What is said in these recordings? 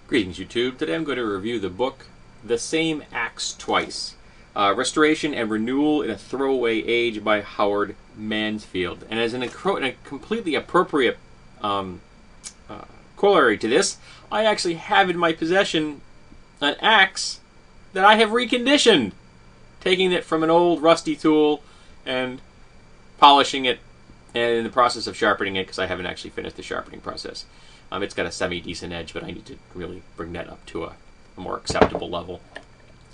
Greetings, YouTube. Today I'm going to review the book The Same Axe Twice, Restoration and Renewal in a Throwaway Age by Howard Mansfield. And as a completely appropriate corollary to this, I actually have in my possession an axe that I have reconditioned, taking it from an old rusty tool and polishing it, and in the process of sharpening it, because I haven't actually finished the sharpening process. It's got a semi-decent edge, but I need to really bring that up to a more acceptable level.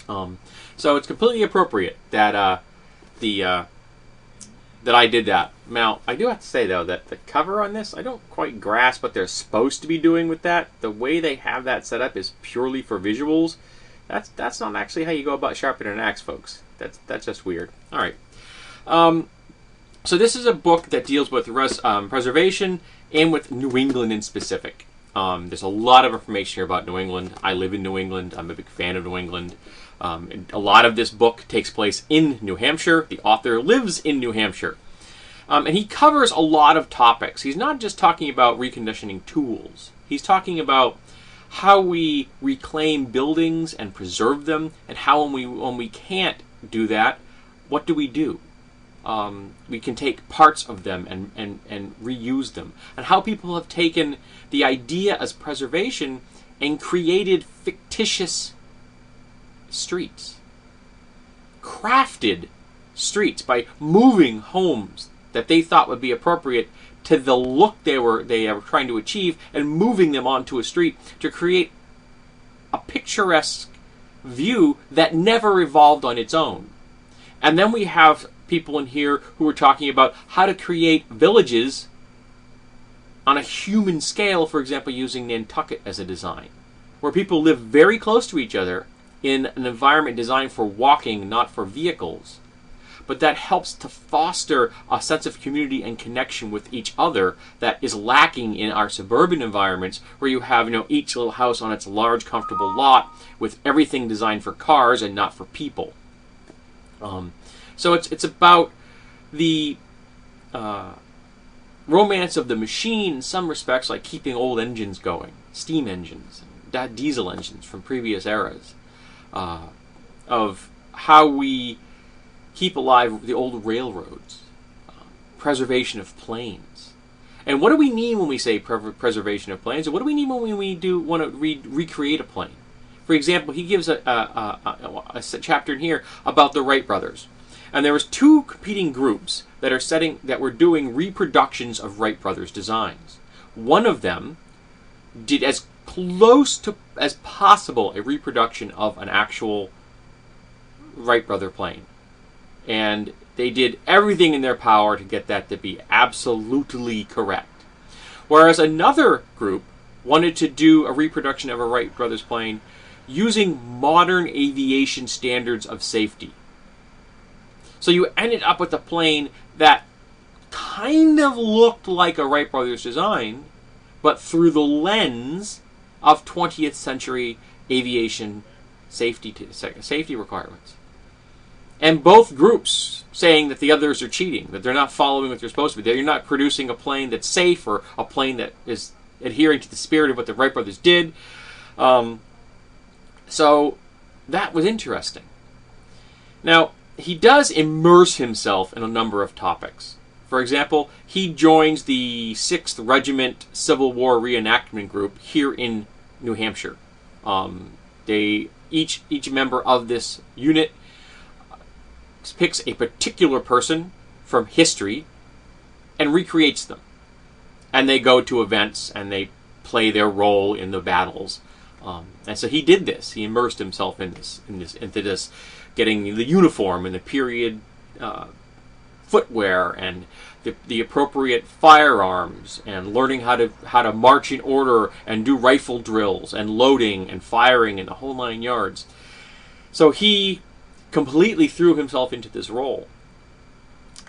So it's completely appropriate that that I did that. Now, I do have to say, though, that the cover on this, I don't quite grasp what they're supposed to be doing with that. The way they have that set up is purely for visuals. That's not actually how you go about sharpening an axe, folks. That's just weird. All right. So this is a book that deals with preservation and with New England in specific. There's a lot of information here about New England. I live in New England. I'm a big fan of New England. And a lot of this book takes place in New Hampshire. The author lives in New Hampshire. And he covers a lot of topics. He's not just talking about reconditioning tools. He's talking about how we reclaim buildings and preserve them, and how when we can't do that, what do we do? We can take parts of them and reuse them. And how people have taken the idea as preservation and created fictitious streets. Crafted streets by moving homes that they thought would be appropriate to the look they were trying to achieve, and moving them onto a street to create a picturesque view that never evolved on its own. And then we have people in here who are talking about how to create villages on a human scale, for example, using Nantucket as a design, where people live very close to each other in an environment designed for walking, not for vehicles. But that helps to foster a sense of community and connection with each other that is lacking in our suburban environments, where you have, each little house on its large, comfortable lot with everything designed for cars and not for people. So it's about the romance of the machine in some respects, like keeping old engines going, steam engines, diesel engines from previous eras, of how we keep alive the old railroads, preservation of planes. And what do we mean when we say preservation of planes? And what do we mean when we want to recreate a plane? For example, he gives a chapter in here about the Wright brothers. And there was two competing groups that were doing reproductions of Wright brothers designs. One of them did as close to as possible a reproduction of an actual Wright brother plane. And they did everything in their power to get that to be absolutely correct. Whereas another group wanted to do a reproduction of a Wright brothers plane using modern aviation standards of safety. So you ended up with a plane that kind of looked like a Wright brothers design, but through the lens of 20th century aviation safety requirements. And both groups saying that the others are cheating, that they're not following what they're supposed to be. They're not producing a plane that's safe, or a plane that is adhering to the spirit of what the Wright brothers did. So that was interesting. Now, he does immerse himself in a number of topics. For example, he joins the 6th Regiment Civil War Reenactment Group here in New Hampshire. Each member of this unit picks a particular person from history and recreates them. And they go to events and they play their role in the battles. And so he did this. He immersed himself into this, getting the uniform and the period footwear and the appropriate firearms, and learning how to march in order and do rifle drills and loading and firing and the whole 9 yards. So he completely threw himself into this role.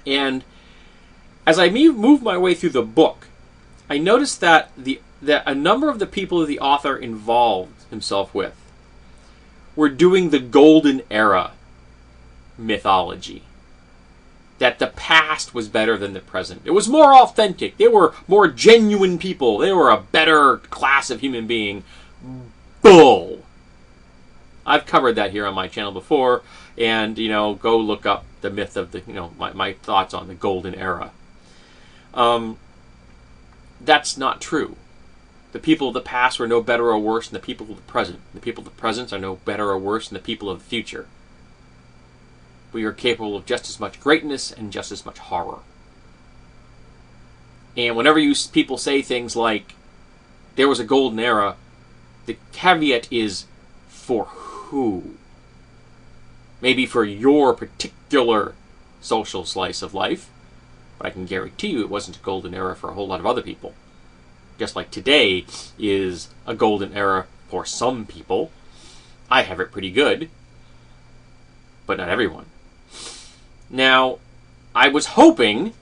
And as I move my way through the book, I noticed that a number of the people that the author involved himself with were doing the golden era mythology. That the past was better than the present. It was more authentic. They were more genuine people. They were a better class of human being. bull. I've covered that here on my channel before, and, go look up the myth of my thoughts on the golden era. That's not true. The people of the past were no better or worse than the people of the present. The people of the present are no better or worse than the people of the future. We are capable of just as much greatness and just as much horror. And whenever people say things like, there was a golden era, the caveat is, for who? Maybe for your particular social slice of life, but I can guarantee you it wasn't a golden era for a whole lot of other people. Just like today is a golden era for some people. I have it pretty good, but not everyone. Now, I was hoping,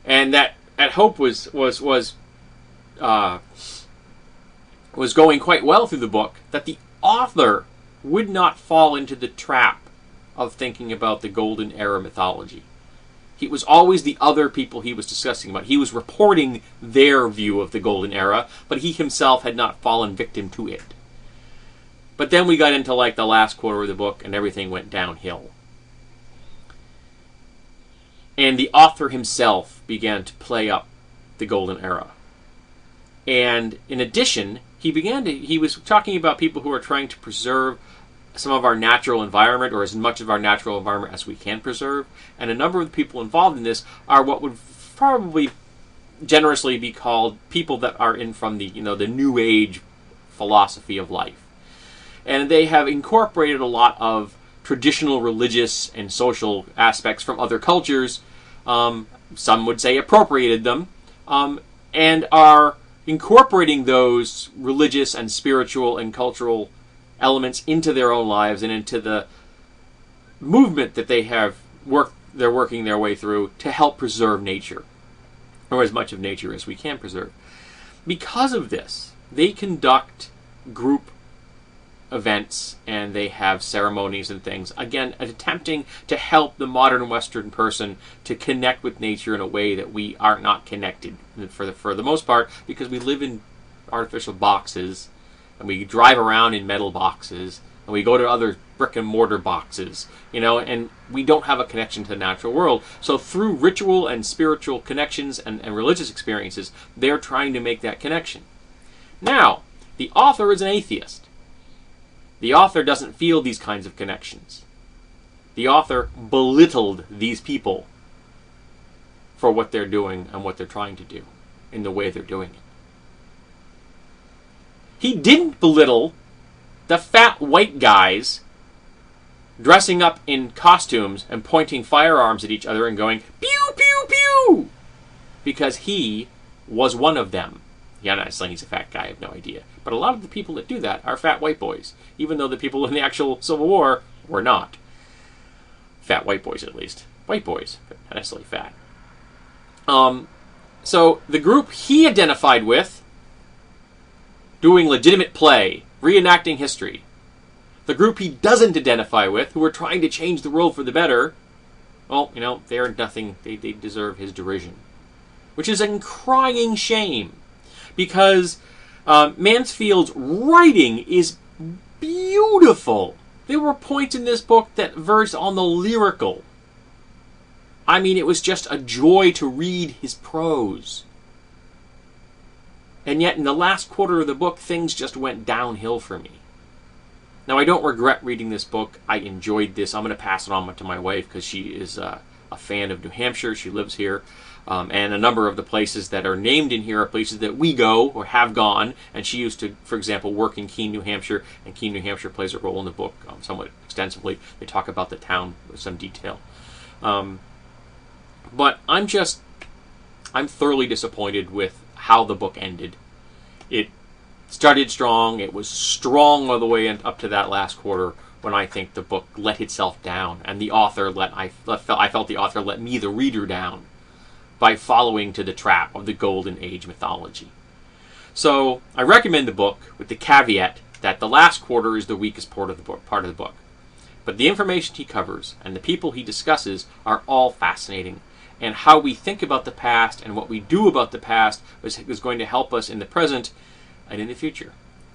and that hope was going quite well through the book, that the author would not fall into the trap of thinking about the golden era mythology. It was always the other people he was discussing about. He was reporting their view of the golden era, but he himself had not fallen victim to it. But then we got into the last quarter of the book, and everything went downhill. And the author himself began to play up the golden era. And in addition, he was talking about people who are trying to preserve some of our natural environment, or as much of our natural environment as we can preserve. And a number of the people involved in this are what would probably generously be called people that are in from the New Age philosophy of life. And they have incorporated a lot of traditional religious and social aspects from other cultures. Some would say appropriated them, and are incorporating those religious and spiritual and cultural elements into their own lives and into the movement that they're working their way through to help preserve nature, or as much of nature as we can preserve. Because of this, they conduct group events and they have ceremonies and things, again attempting to help the modern Western person to connect with nature in a way that we are not connected for the most part, because we live in artificial boxes and we drive around in metal boxes and we go to other brick and mortar boxes, and we don't have a connection to the natural world. So through ritual and spiritual connections and religious experiences, they're trying to make that connection. Now, the author is an atheist. The author doesn't feel these kinds of connections. The author belittled these people for what they're doing and what they're trying to do in the way they're doing it. He didn't belittle the fat white guys dressing up in costumes and pointing firearms at each other and going, pew, pew, pew, because he was one of them. Yeah, I'm not saying he's a fat guy, I have no idea. But a lot of the people that do that are fat white boys, even though the people in the actual Civil War were not. Fat white boys, at least. White boys, but not necessarily fat. So the group he identified with, doing legitimate play, reenacting history. The group he doesn't identify with, who are trying to change the world for the better, well, they're nothing. They deserve his derision. Which is a crying shame. Because Mansfield's writing is beautiful. There were points in this book that verged on the lyrical. I mean, it was just a joy to read his prose. And yet, in the last quarter of the book, things just went downhill for me. Now, I don't regret reading this book. I enjoyed this. I'm going to pass it on to my wife because she is a fan of New Hampshire. She lives here. And a number of the places that are named in here are places that we go or have gone. And she used to, for example, work in Keene, New Hampshire. And Keene, New Hampshire plays a role in the book somewhat extensively. They talk about the town with some detail. But I'm thoroughly disappointed with how the book ended. It started strong. It was strong all the way up to that last quarter when I think the book let itself down. And the author I felt the author let me, the reader, down by following to the trap of the Golden Age mythology. So I recommend the book with the caveat that the last quarter is the weakest part of the book. But the information he covers and the people he discusses are all fascinating. And how we think about the past and what we do about the past is going to help us in the present and in the future.